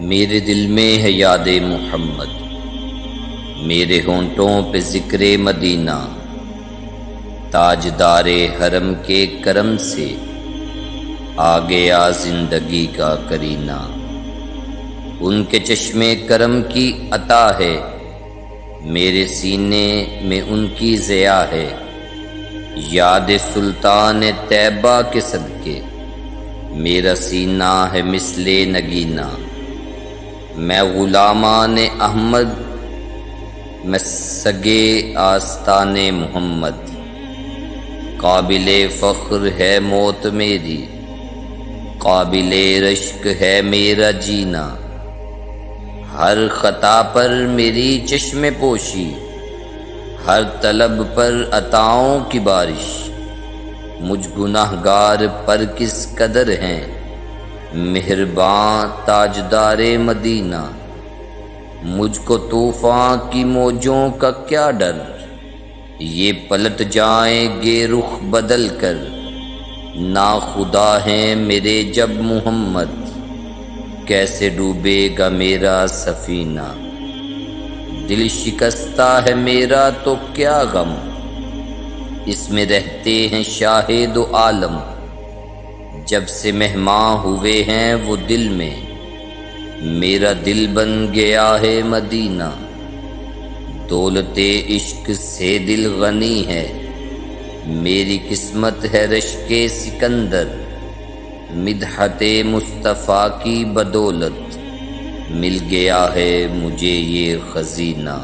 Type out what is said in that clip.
میرے دل میں ہے یاد محمد، میرے ہونٹوں پہ ذکر مدینہ، تاجدار حرم کے کرم سے آ گیا زندگی کا کرینہ۔ ان کے چشمے کرم کی عطا ہے، میرے سینے میں ان کی ضیا ہے۔ یاد سلطان طیبہ کے صدقے میرا سینہ ہے مثل نگینہ۔ میں غلامان احمد، میں سگے آستان محمد، قابل فخر ہے موت میری، قابل رشک ہے میرا جینا۔ ہر خطا پر میری چشم پوشی، ہر طلب پر عطاؤں کی بارش۔ مجھ گناہگار پر کس قدر ہیں مہرباں تاجدار مدینہ۔ مجھ کو طوفان کی موجوں کا کیا ڈر، یہ پلٹ جائیں گے رخ بدل کر۔ ناخدا ہیں میرے جب محمد، کیسے ڈوبے گا میرا سفینہ۔ دل شکستہ ہے میرا تو کیا غم، اس میں رہتے ہیں شاہد و عالم۔ جب سے مہمان ہوئے ہیں وہ دل میں، میرا دل بن گیا ہے مدینہ۔ دولت عشق سے دل غنی ہے، میری قسمت ہے رشک سکندر۔ مدحت مصطفیٰ کی بدولت مل گیا ہے مجھے یہ خزینہ۔